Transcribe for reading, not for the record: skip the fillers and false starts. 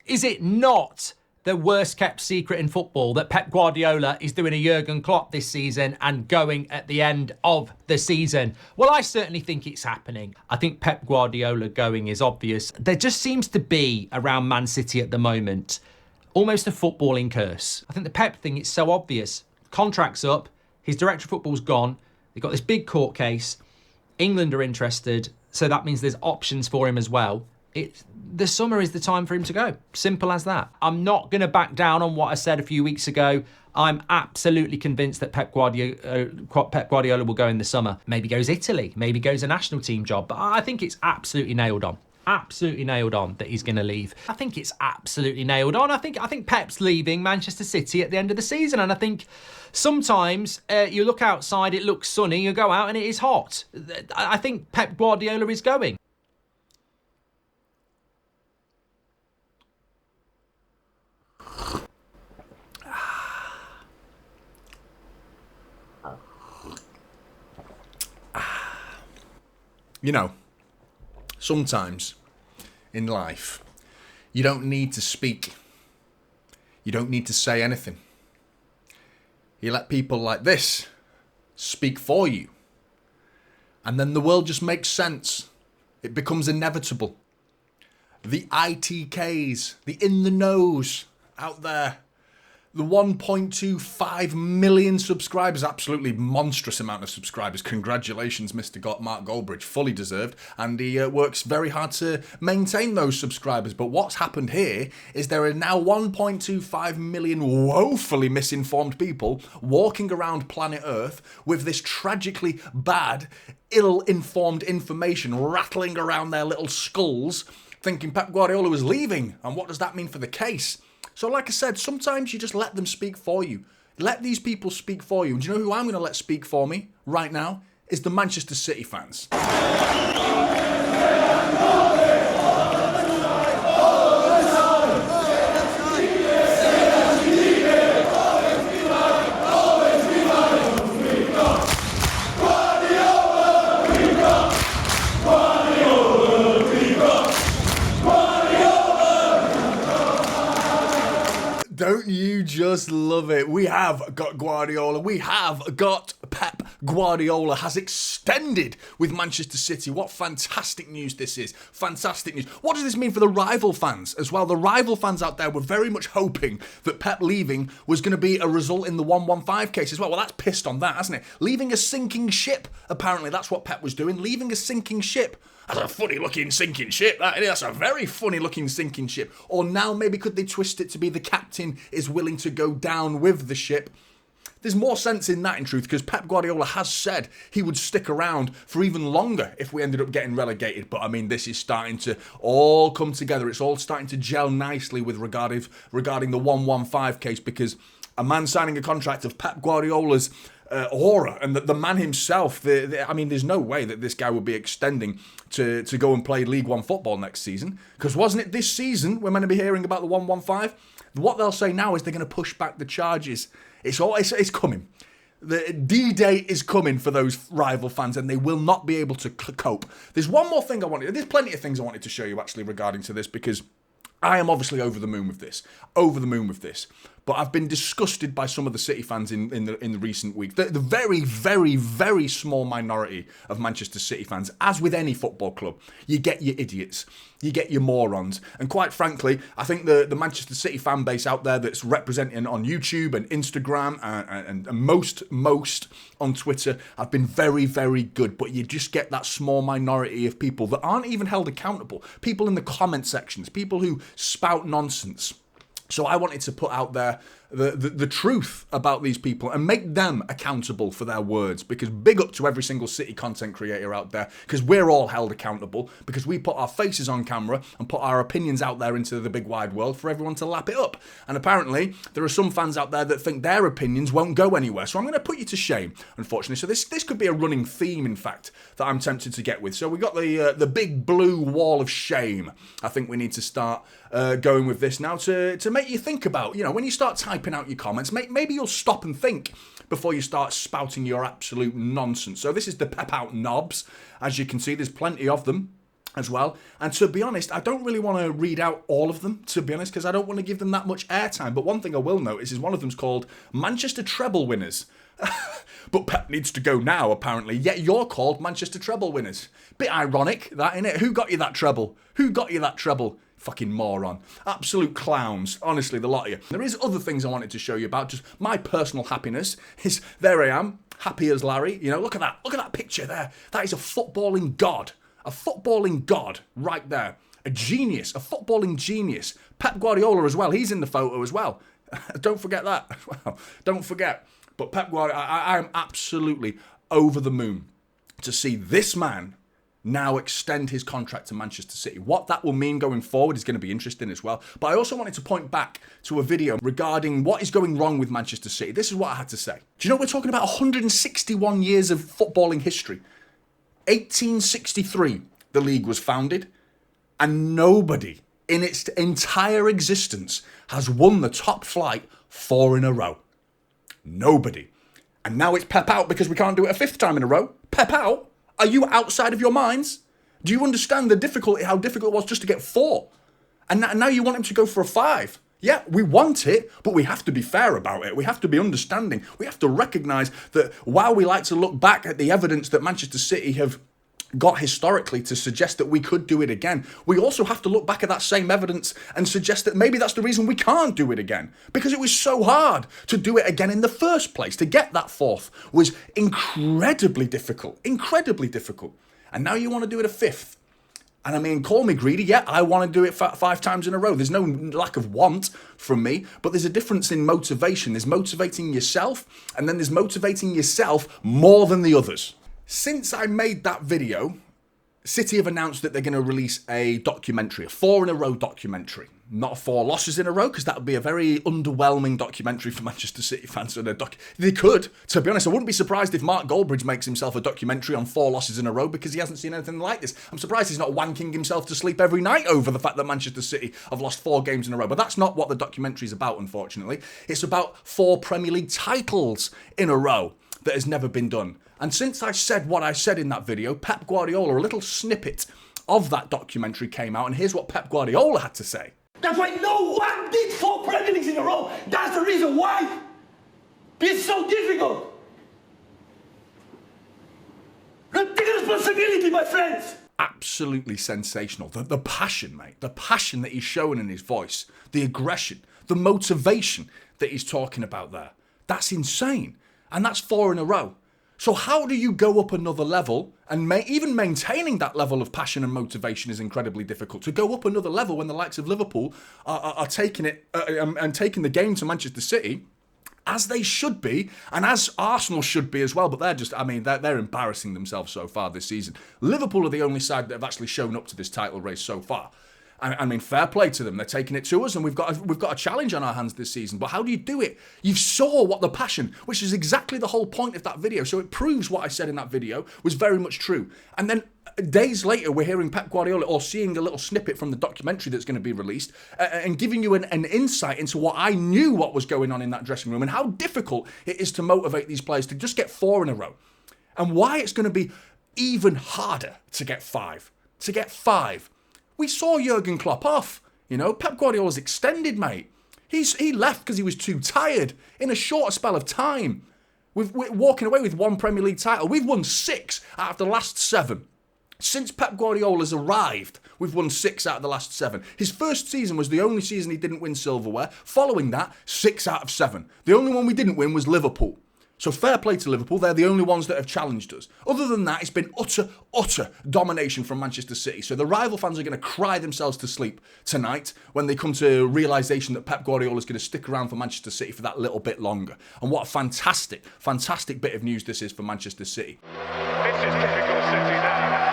Is it not the worst kept secret in football that Pep Guardiola is doing a Jurgen Klopp this season and going at the end of the season? Well, I certainly think it's happening. I think Pep Guardiola going is obvious. There just seems to be around Man City at the moment almost a footballing curse. I think the Pep thing is so obvious. Contract's up, his director of football's gone, they've got this big court case, England are interested, so that means there's options for him as well. The summer is the time for him to go. Simple as that. I'm not going to back down on what I said a few weeks ago. I'm absolutely convinced that Pep Guardiola will go in the summer. Maybe goes Italy, maybe goes a national team job, but I think it's absolutely nailed on. Absolutely nailed on that he's going to leave. I think it's absolutely nailed on. I think Pep's leaving Manchester City at the end of the season, and I think sometimes you look outside, it looks sunny, you go out and it is hot. I think Pep Guardiola is going. You know, sometimes in life, you don't need to speak. You don't need to say anything. You let people like this speak for you. And then the world just makes sense. It becomes inevitable. The ITKs, the in the knows out there, the 1.25 million subscribers, absolutely monstrous amount of subscribers. Congratulations, Mr. Mark Goldbridge, fully deserved. And he works very hard to maintain those subscribers. But what's happened here is there are now 1.25 million woefully misinformed people walking around planet Earth with this tragically bad, ill-informed information rattling around their little skulls, thinking Pep Guardiola was leaving. And what does that mean for the case? So like I said, sometimes you just let them speak for you. Let these people speak for you. And do you know who I'm going to let speak for me right now? Is the Manchester City fans. Don't you just love it? We have got Guardiola. We have got Pep Guardiola has extended with Manchester City. What fantastic news this is. Fantastic news. What does this mean for the rival fans as well? The rival fans out there were very much hoping that Pep leaving was going to be a result in the 115 case as well. Well, that's pissed on that, hasn't it? Leaving a sinking ship. Apparently, that's what Pep was doing. Leaving a sinking ship. That's a funny-looking sinking ship. That's a very funny-looking sinking ship. Or now maybe could they twist it to be the captain is willing to go down with the ship? There's more sense in that, in truth, because Pep Guardiola has said he would stick around for even longer if we ended up getting relegated. But, I mean, this is starting to all come together. It's all starting to gel nicely with regarding the 115 case, because a man signing a contract of Pep Guardiola's aura and the man himself, I mean, there's no way that this guy would be extending to go and play League One football next season, because wasn't it this season we're meant to be hearing about the 115? What they'll say now is they're going to push back the charges. It's coming. The D-Day is coming for those rival fans, and they will not be able to cope. There's one more thing there's plenty of things I wanted to show you actually regarding to this, because I am obviously over the moon with this. But I've been disgusted by some of the City fans in the recent weeks. The very, very, very small minority of Manchester City fans, as with any football club, you get your idiots, you get your morons. And quite frankly, I think the Manchester City fan base out there that's representing on YouTube and Instagram and most on Twitter have been very, very good. But you just get that small minority of people that aren't even held accountable. People in the comment sections, people who spout nonsense. So I wanted to put out there the truth about these people and make them accountable for their words, because big up to every single City content creator out there, because we're all held accountable, because we put our faces on camera and put our opinions out there into the big wide world for everyone to lap it up. And apparently there are some fans out there that think their opinions won't go anywhere, so I'm going to put you to shame, unfortunately. So this could be a running theme, in fact, that I'm tempted to get with. So we got the big blue wall of shame. I think we need to start going with this now to make you think about, when you start typing out your comments, maybe you'll stop and think before you start spouting your absolute nonsense. So this is the Pep Out Knobs. As you can see, there's plenty of them. as well. And to be honest, I don't really want to read out all of them, to be honest, because I don't want to give them that much airtime. But one thing I will notice is one of them's called Manchester Treble Winners. But Pep needs to go now, apparently. Yet you're called Manchester Treble Winners. Bit ironic, that, innit? Who got you that treble? Who got you that treble? Fucking moron. Absolute clowns. Honestly, the lot of you. There is other things I wanted to show you about. Just my personal happiness is, there I am, happy as Larry. You know, look at that. Look at that picture there. That is a footballing god. A footballing god right there. A genius. A footballing genius. Pep Guardiola as well. He's in the photo as well. Don't forget that as well. Don't forget. But Pep Guardiola, I am absolutely over the moon to see this man now extend his contract to Manchester City. What that will mean going forward is going to be interesting as well. But I also wanted to point back to a video regarding what is going wrong with Manchester City. This is what I had to say. Do you know we're talking about 161 years of footballing history? 1863, the league was founded, and nobody in its entire existence has won the top flight 4 in a row. Nobody. And now it's Pep out because we can't do it a 5th time in a row. Pep out? Are you outside of your minds? Do you understand the difficulty, how difficult it was just to get 4? And now you want him to go for a 5? Yeah, we want it, but we have to be fair about it. We have to be understanding. We have to recognise that while we like to look back at the evidence that Manchester City have got historically to suggest that we could do it again, we also have to look back at that same evidence and suggest that maybe that's the reason we can't do it again. Because it was so hard to do it again in the first place. To get that 4th was incredibly difficult. Incredibly difficult. And now you want to do it a 5th. And I mean, call me greedy, yeah, I want to do it 5 times in a row. There's no lack of want from me, but there's a difference in motivation. There's motivating yourself, and then there's motivating yourself more than the others. Since I made that video, City have announced that they're going to release a documentary, a 4 in a row documentary. Not 4 losses in a row, because that would be a very underwhelming documentary for Manchester City fans. They could, to be honest. I wouldn't be surprised if Mark Goldbridge makes himself a documentary on 4 losses in a row, because he hasn't seen anything like this. I'm surprised he's not wanking himself to sleep every night over the fact that Manchester City have lost 4 games in a row. But that's not what the documentary is about, unfortunately. It's about 4 Premier League titles in a row that has never been done. And since I said what I said in that video, Pep Guardiola, a little snippet of that documentary came out, and here's what Pep Guardiola had to say. That's why no one did 4 Premier Leagues in a row. That's the reason why it's so difficult. Take responsibility, my friends. Absolutely sensational. The passion, mate. The passion that he's showing in his voice. The aggression. The motivation that he's talking about there. That's insane. And that's 4 in a row. So how do you go up another level, and even maintaining that level of passion and motivation is incredibly difficult. To go up another level when the likes of Liverpool are taking it and taking the game to Manchester City, as they should be, and as Arsenal should be as well, but they're embarrassing themselves so far this season. Liverpool are the only side that have actually shown up to this title race so far. I mean, fair play to them. They're taking it to us, and we've got a challenge on our hands this season. But how do you do it? You saw what the passion, which is exactly the whole point of that video. So it proves what I said in that video was very much true. And then days later, we're hearing Pep Guardiola, or seeing a little snippet from the documentary that's going to be released, and giving you an insight into what I knew what was going on in that dressing room, and how difficult it is to motivate these players to just get 4 in a row. And why it's going to be even harder to get 5. To get 5. We saw Jurgen Klopp off. You know, Pep Guardiola's extended, mate. He left because he was too tired in a shorter spell of time. We're walking away with 1 Premier League title. We've won 6 out of the last 7. Since Pep Guardiola's arrived, we've won 6 out of the last 7. His first season was the only season he didn't win silverware. Following that, 6 out of 7. The only one we didn't win was Liverpool. So fair play to Liverpool. They're the only ones that have challenged us. Other than that, it's been utter domination from Manchester City. So the rival fans are going to cry themselves to sleep tonight when they come to realisation that Pep Guardiola is going to stick around for Manchester City for that little bit longer. And what a fantastic bit of news this is for Manchester City. This is typical City now.